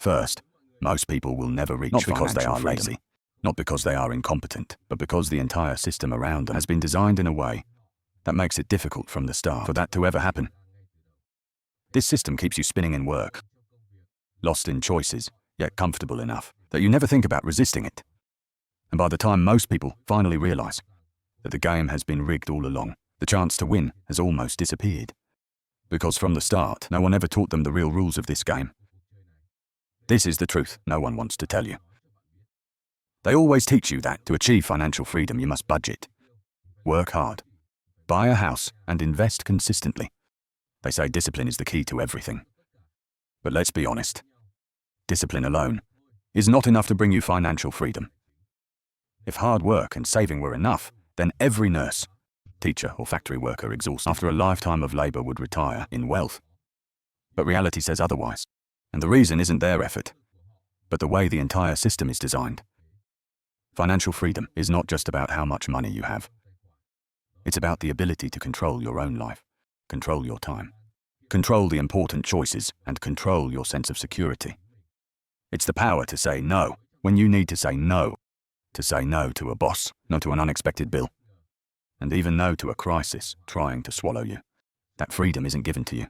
First, most people will never reach not because they are financial lazy, freedom. Not because they are incompetent, but because the entire system around them has been designed in a way that makes it difficult from the start for that to ever happen. This system keeps you spinning in work, lost in choices, yet comfortable enough that you never think about resisting it. And by the time most people finally realize that the game has been rigged all along, the chance to win has almost disappeared. Because from the start, no one ever taught them the real rules of this game. This is the truth no one wants to tell you. They always teach you that to achieve financial freedom you must budget, work hard, buy a house, and invest consistently. They say discipline is the key to everything. But let's be honest, discipline alone is not enough to bring you financial freedom. If hard work and saving were enough, then every nurse, teacher, or factory worker exhausted after a lifetime of labor would retire in wealth. But reality says otherwise, and the reason isn't their effort, but the way the entire system is designed. Financial freedom is not just about how much money you have. It's about the ability to control your own life, control your time, control the important choices, and control your sense of security. It's the power to say no when you need to say no to a boss, no to an unexpected bill, and even no to a crisis trying to swallow you. That freedom isn't given to you.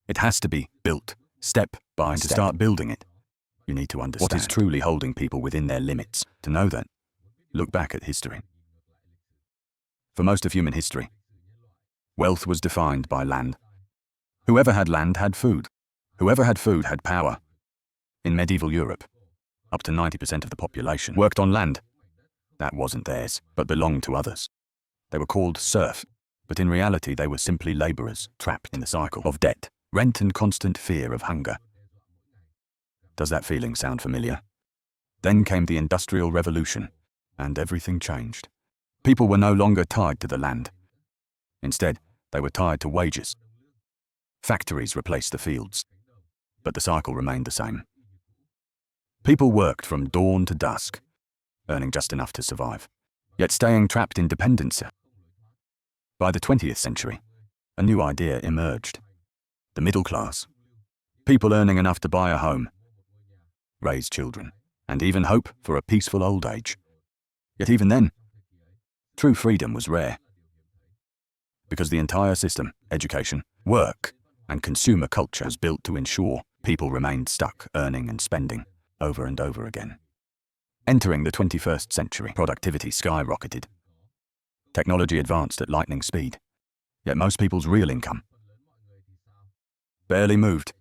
It has to be built, step by step. To start building it, you need to understand what is truly holding people within their limits. To know that, look back at history. For most of human history, wealth was defined by land. Whoever had land had food. Whoever had food had power. In medieval Europe, up to 90% of the population worked on land that wasn't theirs, but belonged to others. They were called serf, but in reality they were simply laborers trapped in the cycle of debt, rent, and constant fear of hunger. Does that feeling sound familiar? Then came the Industrial Revolution, and everything changed. People were no longer tied to the land. Instead, they were tied to wages. Factories replaced the fields, but the cycle remained the same. People worked from dawn to dusk, earning just enough to survive, yet staying trapped in dependence. By the 20th century, a new idea emerged. The middle class. People earning enough to buy a home, raise children, and even hope for a peaceful old age. Yet even then, true freedom was rare. Because the entire system, education, work, and consumer culture was built to ensure people remained stuck earning and spending over and over again. Entering the 21st century, productivity skyrocketed. Technology advanced at lightning speed, yet most people's real income barely moved,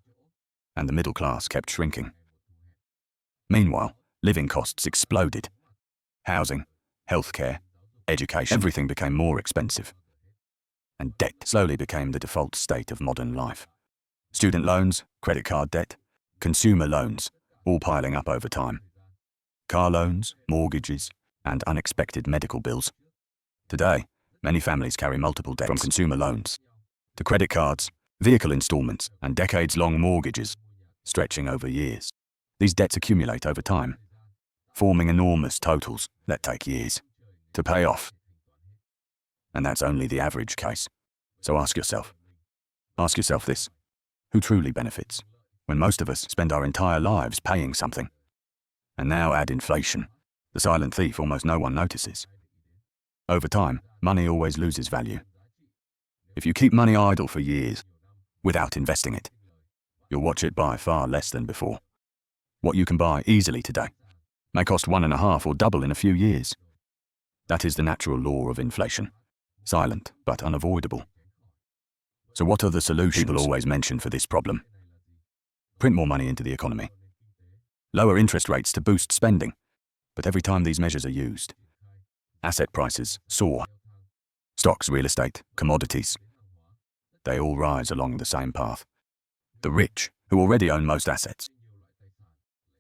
and the middle class kept shrinking. Meanwhile, living costs exploded. Housing, healthcare, education, everything became more expensive. And debt slowly became the default state of modern life. Student loans, credit card debt, consumer loans, all piling up over time. Car loans, mortgages, and unexpected medical bills. Today, many families carry multiple debts, from consumer loans to credit cards, vehicle installments, and decades-long mortgages, stretching over years. These debts accumulate over time, forming enormous totals that take years to pay off. And that's only the average case. So ask yourself this: who truly benefits when most of us spend our entire lives paying something? And now add inflation, the silent thief almost no one notices. Over time, money always loses value. If you keep money idle for years without investing it, you'll watch it buy far less than before. What you can buy easily today may cost 1.5 or double in a few years. That is the natural law of inflation, silent but unavoidable. So what are the solutions people always mention for this problem? Print more money into the economy. Lower interest rates to boost spending. But every time these measures are used, asset prices soar. Stocks, real estate, commodities, they all rise along the same path. The rich, who already own most assets,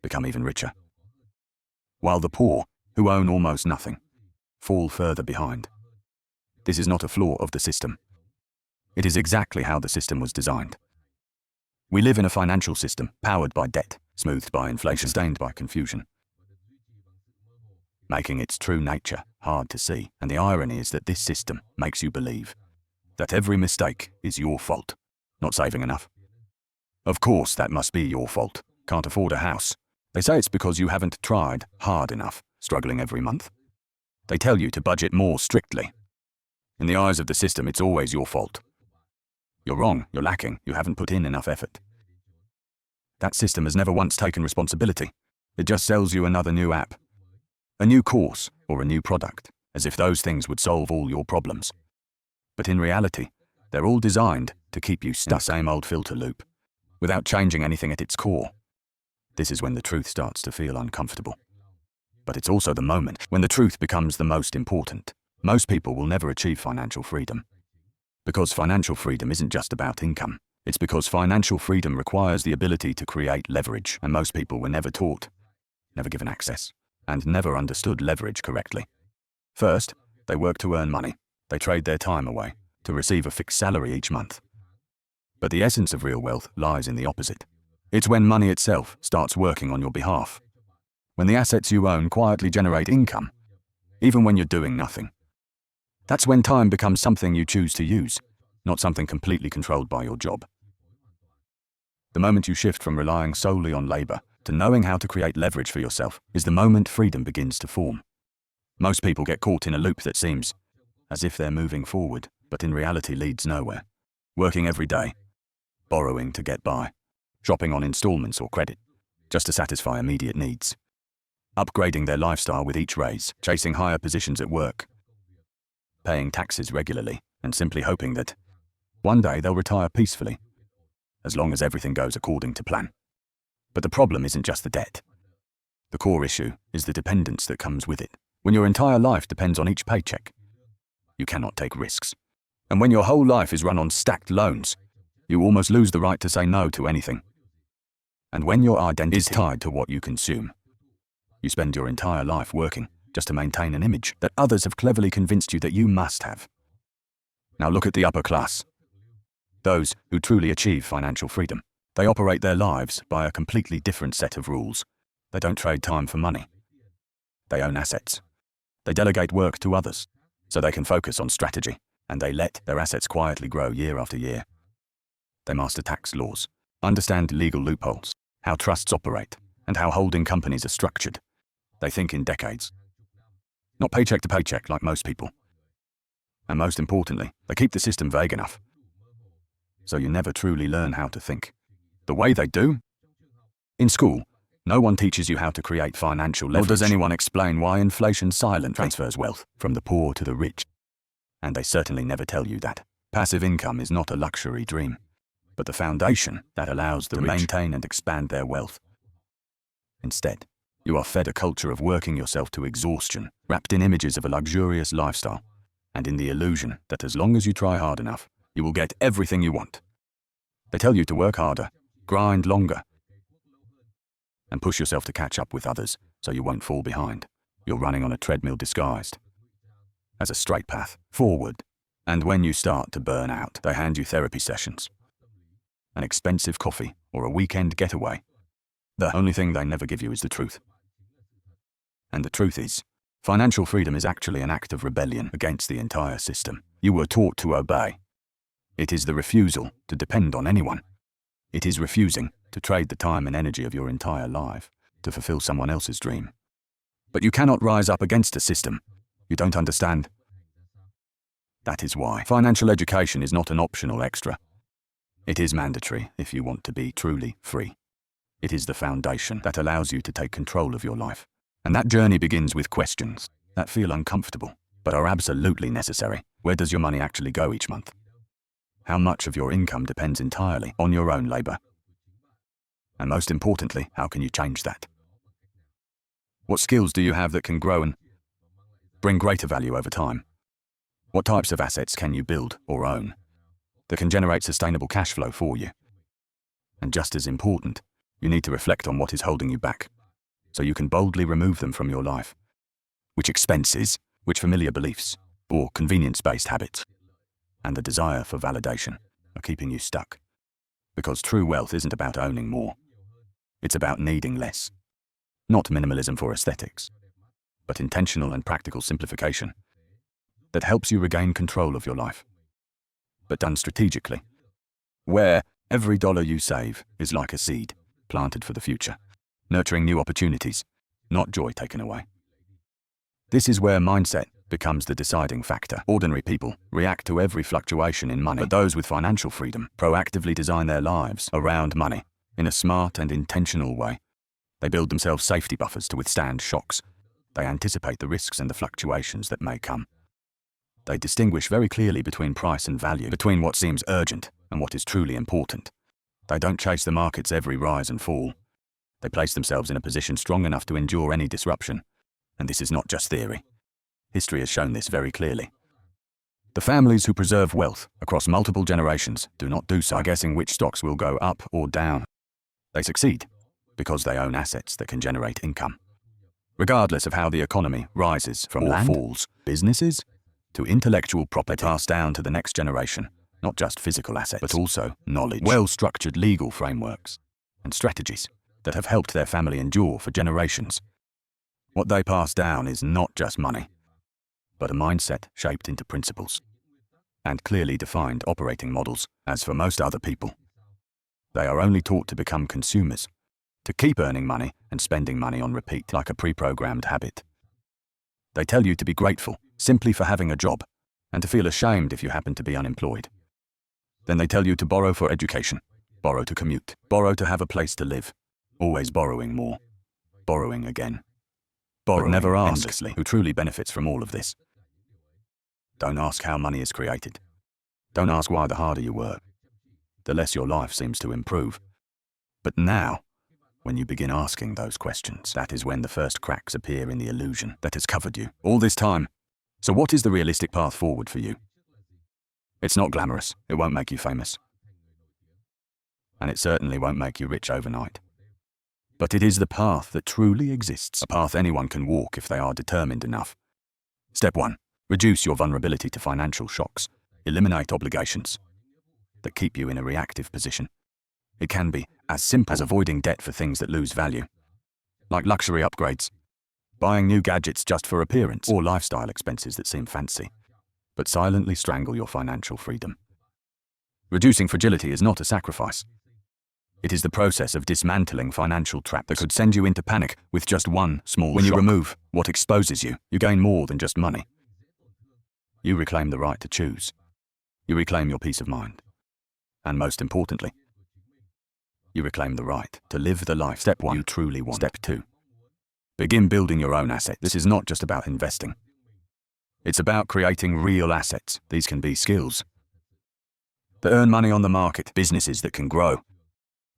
become even richer, while the poor, who own almost nothing, fall further behind. This is not a flaw of the system. It is exactly how the system was designed. We live in a financial system powered by debt, smoothed by inflation, stained by confusion, making its true nature hard to see. And the irony is that this system makes you believe that every mistake is your fault, not saving enough. Of course that must be your fault. can't afford a house, they say it's because you haven't tried hard enough, struggling every month. They tell you to budget more strictly. In the eyes of the system, it's always your fault. You're wrong, you're lacking, you haven't put in enough effort. That system has never once taken responsibility. It just sells you another new app, a new course, or a new product, as if those things would solve all your problems. But in reality, they're all designed to keep you stuck in the same old filter loop, without changing anything at its core. This is when the truth starts to feel uncomfortable. But it's also the moment when the truth becomes the most important. Most people will never achieve financial freedom. Because financial freedom isn't just about income. It's because financial freedom requires the ability to create leverage, and most people were never taught, never given access, and never understood leverage correctly. First, they work to earn money. They trade their time away to receive a fixed salary each month. But the essence of real wealth lies in the opposite. It's when money itself starts working on your behalf. When the assets you own quietly generate income, even when you're doing nothing. That's when time becomes something you choose to use, not something completely controlled by your job. The moment you shift from relying solely on labor to knowing how to create leverage for yourself is the moment freedom begins to form. Most people get caught in a loop that seems as if they're moving forward, but in reality leads nowhere. Working every day, borrowing to get by, shopping on installments or credit, just to satisfy immediate needs. Upgrading their lifestyle with each raise, chasing higher positions at work, paying taxes regularly, and simply hoping that one day they'll retire peacefully, as long as everything goes according to plan. But the problem isn't just the debt. The core issue is the dependence that comes with it. When your entire life depends on each paycheck, you cannot take risks. And when your whole life is run on stacked loans, you almost lose the right to say no to anything. And when your identity is tied to what you consume, you spend your entire life working just to maintain an image that others have cleverly convinced you that you must have. Now look at the upper class. Those who truly achieve financial freedom. They operate their lives by a completely different set of rules. They don't trade time for money. They own assets. They delegate work to others, so they can focus on strategy, and they let their assets quietly grow year after year. They master tax laws, understand legal loopholes, how trusts operate, and how holding companies are structured. They think in decades, not paycheck to paycheck like most people. And most importantly, they keep the system vague enough, so you never truly learn how to think the way they do. In school, no one teaches you how to create financial leverage. Nor does anyone explain why inflation silently transfers wealth from the poor to the rich. And they certainly never tell you that passive income is not a luxury dream, but the foundation that allows the rich to maintain and expand their wealth. Instead, you are fed a culture of working yourself to exhaustion, wrapped in images of a luxurious lifestyle, and in the illusion that as long as you try hard enough, you will get everything you want. They tell you to work harder, grind longer, and push yourself to catch up with others so you won't fall behind. You're running on a treadmill disguised as a straight path forward. And when you start to burn out, they hand you therapy sessions, an expensive coffee, or a weekend getaway. The only thing they never give you is the truth. And the truth is, financial freedom is actually an act of rebellion against the entire system you were taught to obey. It is the refusal to depend on anyone. It is refusing to trade the time and energy of your entire life to fulfill someone else's dream. But you cannot rise up against a system you don't understand. That is why financial education is not an optional extra. It is mandatory if you want to be truly free. It is the foundation that allows you to take control of your life. And that journey begins with questions that feel uncomfortable, but are absolutely necessary. Where does your money actually go each month? How much of your income depends entirely on your own labor? And most importantly, how can you change that? What skills do you have that can grow and bring greater value over time? What types of assets can you build or own that can generate sustainable cash flow for you? And just as important, you need to reflect on what is holding you back, so you can boldly remove them from your life. Which expenses, which familiar beliefs, or convenience-based habits, and the desire for validation are keeping you stuck. Because true wealth isn't about owning more. It's about needing less. Not minimalism for aesthetics, but intentional and practical simplification that helps you regain control of your life, but done strategically, where every dollar you save is like a seed planted for the future, nurturing new opportunities, not joy taken away. This is where mindset becomes the deciding factor. Ordinary people react to every fluctuation in money, but those with financial freedom proactively design their lives around money in a smart and intentional way. They build themselves safety buffers to withstand shocks. They anticipate the risks and the fluctuations that may come. They distinguish very clearly between price and value, between what seems urgent and what is truly important. They don't chase the market's every rise and fall. They place themselves in a position strong enough to endure any disruption. And this is not just theory. History has shown this very clearly. The families who preserve wealth across multiple generations do not do so by guessing which stocks will go up or down. They succeed because they own assets that can generate income, regardless of how the economy rises from or falls. Businesses to intellectual property passed down to the next generation, not just physical assets, but also knowledge, well-structured legal frameworks, and strategies that have helped their family endure for generations. What they pass down is not just money, but a mindset shaped into principles and clearly defined operating models. As for most other people, they are only taught to become consumers, to keep earning money and spending money on repeat like a pre-programmed habit. They tell you to be grateful simply for having a job and to feel ashamed if you happen to be unemployed. Then they tell you to borrow for education, borrow to commute, borrow to have a place to live, always borrowing more, borrowing again. Borrow never ask who truly benefits from all of this. Don't ask how money is created. Don't ask why the harder you work, the less your life seems to improve. But now, when you begin asking those questions, that is when the first cracks appear in the illusion that has covered you all this time. So what is the realistic path forward for you? It's not glamorous. It won't make you famous. And it certainly won't make you rich overnight. But it is the path that truly exists, a path anyone can walk if they are determined enough. Step 1. Reduce your vulnerability to financial shocks. Eliminate obligations that keep you in a reactive position. It can be as simple as avoiding debt for things that lose value, like luxury upgrades, buying new gadgets just for appearance, or lifestyle expenses that seem fancy, but silently strangle your financial freedom. Reducing fragility is not a sacrifice. It is the process of dismantling financial traps that could send you into panic with just one small shock. When you remove what exposes you, you gain more than just money. You reclaim the right to choose. You reclaim your peace of mind. And most importantly, you reclaim the right to live the life Step 1 you truly want. Step 2. Begin building your own assets. This is not just about investing. It's about creating real assets. These can be skills that earn money on the market, businesses that can grow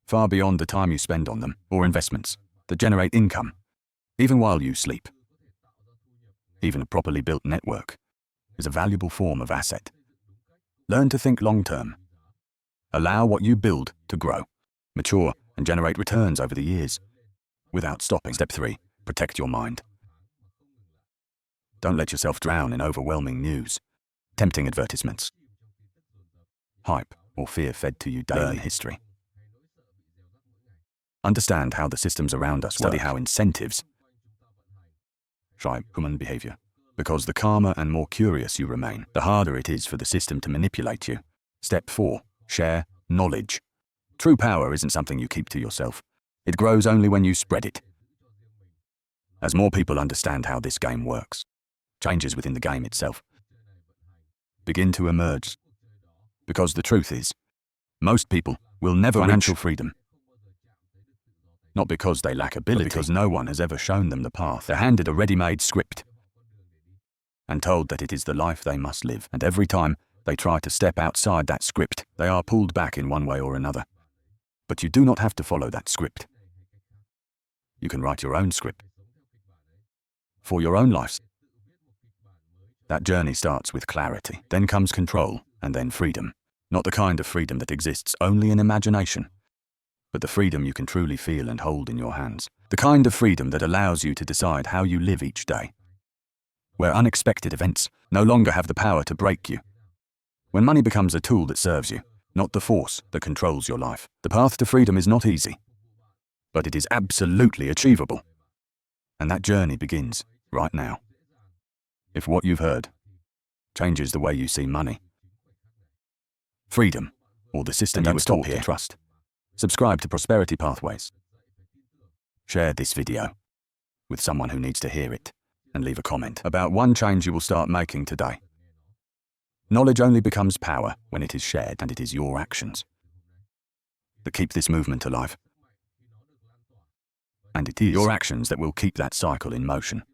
far beyond the time you spend on them, or investments that generate income, even while you sleep. Even a properly built network is a valuable form of asset. Learn to think long-term. Allow what you build to grow, mature, and generate returns over the years, without stopping. Step 3. Protect your mind. Don't let yourself drown in overwhelming news, tempting advertisements, hype, or fear fed to you daily. Learn history. Understand how the systems around us work. Study how incentives shape human behavior. Because the calmer and more curious you remain, the harder it is for the system to manipulate you. Step 4. Share knowledge. True power isn't something you keep to yourself. It grows only when you spread it. As more people understand how this game works, changes within the game itself begin to emerge. Because the truth is, most people will never reach financial freedom. Not because they lack ability, but because no one has ever shown them the path. They're handed a ready-made script and told that it is the life they must live. And every time they try to step outside that script, they are pulled back in one way or another. But you do not have to follow that script. You can write your own script for your own lives. That journey starts with clarity, then comes control, and then freedom. Not the kind of freedom that exists only in imagination, but the freedom you can truly feel and hold in your hands. The kind of freedom that allows you to decide how you live each day, where unexpected events no longer have the power to break you. When money becomes a tool that serves you, not the force that controls your life. The path to freedom is not easy, but it is absolutely achievable. And that journey begins right now. If what you've heard changes the way you see money, freedom, or the system you were taught to trust, subscribe to Prosperity Pathways. Share this video with someone who needs to hear it, and leave a comment about one change you will start making today. Knowledge only becomes power when it is shared, and it is your actions that keep this movement alive. And it is your actions that will keep that cycle in motion.